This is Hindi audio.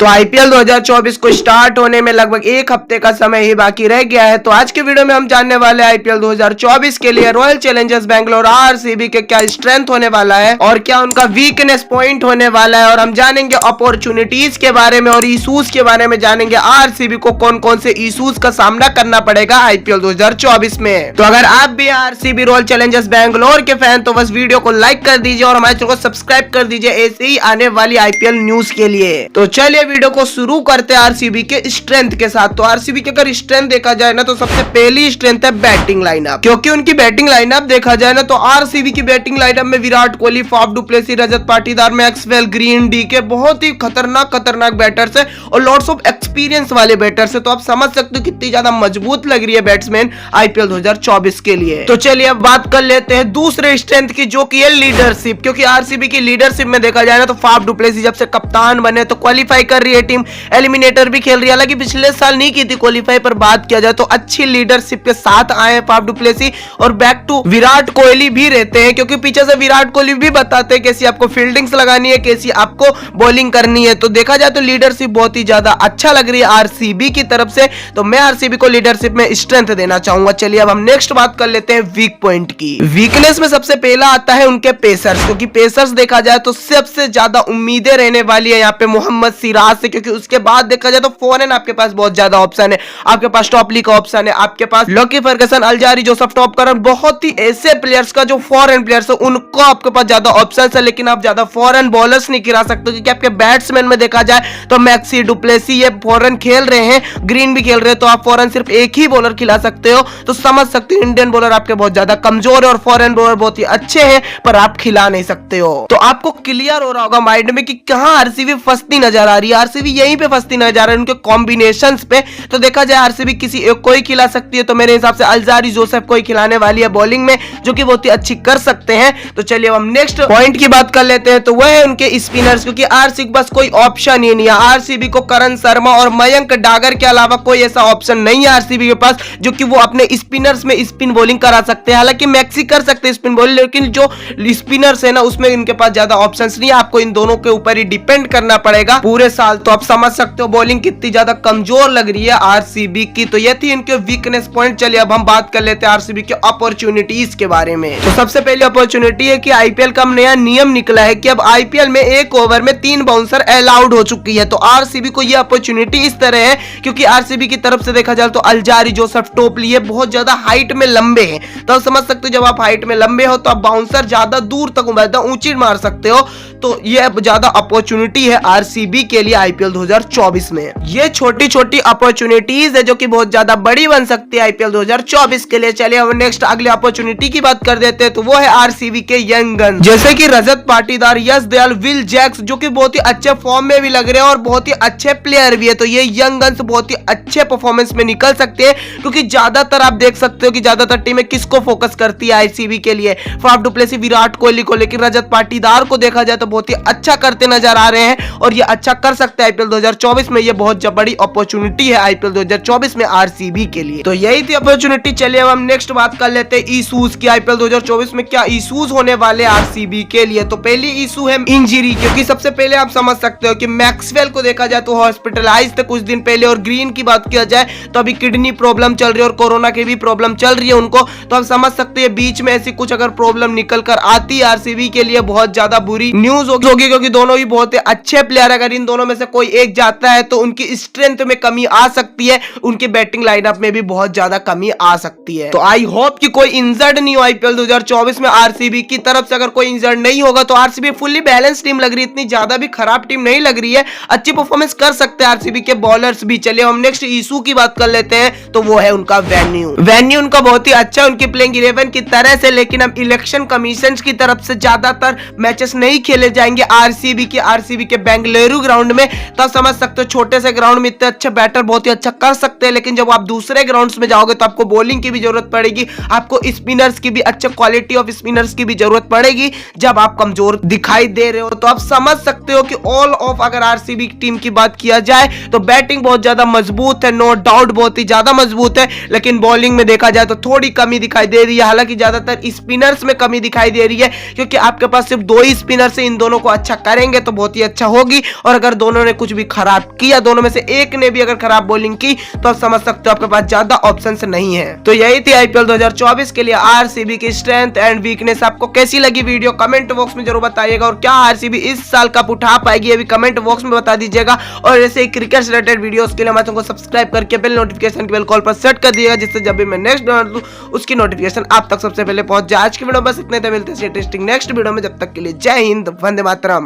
तो आईपीएल 2024 को स्टार्ट होने में लगभग एक हफ्ते का समय ही बाकी रह गया है। तो आज के वीडियो में हम जानने वाले हैं आईपीएल 2024 के लिए रॉयल चैलेंजर्स बेंगलोर आरसीबी के क्या स्ट्रेंथ होने वाला है और क्या उनका वीकनेस पॉइंट होने वाला है, और हम जानेंगे अपॉर्चुनिटीज के बारे में और इशूज के बारे में जानेंगे आरसीबी को कौन कौन से इशूज का सामना करना पड़ेगा आईपीएल 2024 में। तो अगर आप भी आरसीबी रॉयल चैलेंजर्स बेंगलोर के फैन तो बस वीडियो को लाइक कर दीजिए और हमारे चैनल को सब्सक्राइब कर दीजिए ऐसे ही आने वाली आईपीएल न्यूज के लिए। तो चलिए वीडियो को शुरू करते हैं आरसीबी के स्ट्रेंथ के साथ। तो आरसीबी के अगर स्ट्रेंथ देखा जाए ना तो सबसे पहली स्ट्रेंथ है बैटिंग लाइनअप, क्योंकि उनकी बैटिंग लाइनअप देखा जाए ना तो आरसीबी की बैटिंग लाइनअप में Virat Kohli, Faf du Plessis, Rajat Patidar, Maxwell, Green, DK बहुत ही खतरनाक बैटर्स है और लॉट्स ऑफ एक्सपीरियंस वाले बैटर्स है। तो आप समझ सकते हो कितनी ज्यादा मजबूत लग रही है बैट्समैन आईपीएल 2024 के लिए। तो चलिए अब बात कर लेते हैं दूसरे स्ट्रेंथ की, जो कि है लीडरशिप, क्योंकि आरसीबी की लीडरशिप में देखा जाए ना तो फाफ डु प्लेसिस जब से कप्तान बने तो क्वालिफाई कर रही है टीम, एलिमिनेटर भी खेल रही है। हालांकि पिछले साल नहीं की थी क्वालिफाई, पर बात किया जाए तो अच्छी लीडरशिप के साथ आए हैं फाफ डु प्लेसिस और बैक टू विराट कोहली भी रहते हैं, क्योंकि पीछे से विराट कोहली भी बताते हैं कैसी आपको फील्डिंग्स लगानी है, कैसी आपको बॉलिंग करनी है। तो देखा जाए तो लीडरशिप बहुत ही ज्यादा अच्छा लग रही है आरसीबी की तरफ से, तो मैं आरसीबी को लीडरशिप में स्ट्रेंथ देना चाहूंगा। चलिए अब हम नेक्स्ट बात कर लेते हैं वीक पॉइंट की। वीकनेस में सबसे पहला आता है उनके पेसर्स, क्योंकि पेसर्स देखा जाए तो सबसे ज्यादा उम्मीदें रहने वाली है यहाँ पे मोहम्मद सिराज से, क्योंकि उसके बाद देखा जाए तो फॉरेन आपके पास बहुत ज्यादा ऑप्शन है। आपके पास टॉपली का ऑप्शन है, आपके पास Lockie Ferguson, Alzarri, Joseph Tom Curran, बहुत ही ऐसे प्लेयर्स का जो फॉरेन प्लेयर्स है उनको आपके पास ज्यादा ऑप्शन है, लेकिन आप ज्यादा फॉरेन बॉलर्स नहीं गिरा सकते, क्योंकि आपके बैट्समैन में देखा जाए तो मैक्सी, डु प्लेसिस ये फॉरेन खेल रहे हैं, ग्रीन भी खेल रहे हैं, तो आप फॉरेन सिर्फ एक ही बॉलर खिला सकते हो। तो समझ सकते हो इंडियन बॉलर आपके बहुत ज्यादा कमजोर है और फॉरेन बॉलर बहुत ही अच्छे हैं, पर आप खिला नहीं सकते हो। तो आपको क्लियर हो रहा होगा माइंड में कि कहां आरसीबी फंसती नजर आ रही है। आरसीबी यहीं पे फंसती नजर आ रही है उनके कॉम्बिनेशंस पे। तो देखा जाए आरसीबी किसी एक को ही खिला सकती है, तो मेरे हिसाब से अल्जारी, जोसेफ को ही खिलाने वाली है बॉलिंग में, जो कि बहुत ही अच्छी कर सकते हैं। तो चलिए हम नेक्स्ट पॉइंट की बात कर लेते हैं, तो वह है उनके स्पिनर्स, क्योंकि आरसीबी बस कोई ऑप्शन ही नहीं है। आरसीबी को करण शर्मा और मयंक डागर के अलावा कोई ऐसा ऑप्शन नहीं है आरसीबी के पास जो कि वो अपने स्पिनर्स में स्पिन बॉलिंग करा सकते हैं। हालांकि मैक्सी कर सकते हैं स्पिन बॉलिंग, लेकिन जो स्पिनर्स है ना उसमें इनके पास ज्यादा ऑप्शंस नहीं है। आपको इन दोनों के ऊपर ही डिपेंड करना पड़ेगा पूरे साल। तो आप समझ सकते हो बॉलिंग कितनी ज्यादा कमजोर लग रही है आरसीबी की। तो ये थी इनके वीकनेस पॉइंट। चलिए अब हम बात कर लेते हैं आरसीबी के अपॉर्चुनिटीज के बारे में। तो सबसे पहले अपॉर्चुनिटी है कि आईपीएल का नया नियम निकला है कि अब आईपीएल में एक ओवर में 3 बाउंसर अलाउड हो चुकी है। तो आरसीबी को यह अपॉर्चुनिटी इस तरह है, क्योंकि आरसीबी की तरफ से देखा जाए तो अल्जारी, जोसेफ टोपली ये बहुत ज्यादा हाइट में लंबे हैं। तो आप समझ सकते हो जब आप हाइट में लंबे हो तो आप बाउंसर ज्यादा दूर तक ऊंची मार सकते हो। तो यह ज्यादा अपॉर्चुनिटी है आरसीबी के लिए आईपीएल 2024 में। ये छोटी छोटी अपॉर्चुनिटीज है जो कि बहुत ज्यादा बड़ी बन सकती है आईपीएल 2024 के लिए। चलिए हम नेक्स्ट अगली अपॉर्चुनिटी की बात कर देते हैं, तो वो है आरसीबी के यंग गन, जैसे कि रजत पाटीदार, यश दयाल, विल जैक्स, जो कि बहुत ही अच्छे फॉर्म में भी लग रहे हैं और बहुत ही अच्छे प्लेयर भी है। तो ये यंग गन्स बहुत ही अच्छे परफॉर्मेंस में निकल सकते हैं, क्योंकि ज्यादातर आप देख सकते हो कि ज्यादातर टीमें किसको फोकस करती है आरसीबी के लिए, Faf du Plessis, Virat Kohli को, लेकिन रजत पाटीदार को देखा जाए तो बहुत ही अच्छा करते नजर आ रहे हैं और ये अच्छा कर सकते हैं आईपीएल 2024 में। ये बहुत बड़ी अपॉर्चुनिटी है आईपीएल 2024 में आरसीबी के लिए। तो यही थी अपॉर्चुनिटी। चलिए अब हम नेक्स्ट बात कर लेते हैं इशूज की। आईपीएल 2024 में क्या इशूज होने वाले आरसीबी के लिए। तो पहली इशू है इंजरी, क्योंकि सबसे पहले आप समझ सकते हो कि मैक्सवेल को देखा जाए तो हॉस्पिटलाइज थे कुछ दिन पहले, और ग्रीन की बात किया जाए तो अभी किडनी प्रॉब्लम चल रही है और कोरोना की भी प्रॉब्लम चल रही है उनको। तो आप समझ सकते हैं बीच में ऐसी कुछ अगर प्रॉब्लम निकल कर आती है आरसीबी के लिए बहुत ज्यादा बुरी न्यूज होगी, क्योंकि दोनों ही बहुत ही अच्छे प्लेयर। अगर इन दोनों में से कोई एक जाता है तो उनकी स्ट्रेंथ में कमी आ सकती है, उनकी बैटिंग लाइनअप में भी बहुत ज्यादा कमी आ सकती है। तो आई होप कि कोई इंजर्ड नहीं हो आईपीएल 2024 में आरसीबी की तरफ से। अगर कोई इंजर्ड नहीं होगा तो आरसीबी फुल्ली बैलेंस टीम लग रही है, इतनी ज्यादा भी खराब टीम नहीं लग रही है, अच्छी परफॉर्मेंस कर सकते हैं आरसीबी के बॉलर्स भी। चलिए हम नेक्स्ट इशू की बात कर लेते हैं, तो वो है उनका वेन्यू उनका बहुत ही अच्छा है उनकी प्लेइंग 11 की तरह से, लेकिन अब इलेक्शन कमीशन की तरफ से ज्यादातर मैचेस नहीं खेले जाएंगे आरसीबी के बेंगलुरु ग्राउंड में। तो आप समझ सकते हो छोटे से ग्राउंड में इतने अच्छे बैटर बहुत ही अच्छा कर सकते हैं, लेकिन जब आप दूसरे ग्राउंड्स में जाओगे तो आपको बॉलिंग की भी जरूरत पड़ेगी, आपको स्पिनर्स की भी, अच्छे क्वालिटी ऑफ स्पिनर्स की भी जरूरत पड़ेगी जब आप कमजोर दिखाई दे रहे हो। तो आप समझ सकते हो कि ऑल ऑफ अगर आरसीबी टीम की बात किया जाए तो बैटिंग बहुत ज्यादा मजबूत है, नो डाउट बहुत ही ज्यादा मजबूत है, लेकिन बॉलिंग में देखा जाए तो थोड़ी कमी दिखाई दे रही है। हालांकि ज्यादातर स्पिनर्स में कमी दिखाई दे रही है, क्योंकि आपके पास सिर्फ 2 ही स्पिनर्स है, इन इन दोनों को अच्छा करेंगे तो बहुत ही अच्छा होगी, और अगर दोनों ने कुछ भी खराब किया, दोनों में से एक ने भी अगर खराब बॉलिंग की, तो आप समझ सकते हो आपके पास ज्यादा ऑप्शंस नहीं है। तो यही थी आईपीएल 2024 के लिए आरसीबी की स्ट्रेंथ एंड वीकनेस। आपको कैसी लगी वीडियो कमेंट बॉक्स में जरूर बताइएगा, और क्या आरसीबी इस साल कप उठा पाएगी अभी कमेंट बॉक्स में बता दीजिएगा। और ऐसे ही क्रिकेट से रिलेटेड वीडियोस के लिए हमारे चैनल को सब्सक्राइब करके बेल नोटिफिकेशन के बेल कॉल पर सेट कर दिएगा, जिससे जब भी मैं नेक्स्ट वीडियो डालूं उसकी नोटिफिकेशन आप तक सबसे पहले पहुंच जाए। आज की वीडियो बस इतने, मिलते हैं इंटरेस्टिंग नेक्स्ट वीडियो में। जब तक के लिए जय हिंद, वंदे मातरम।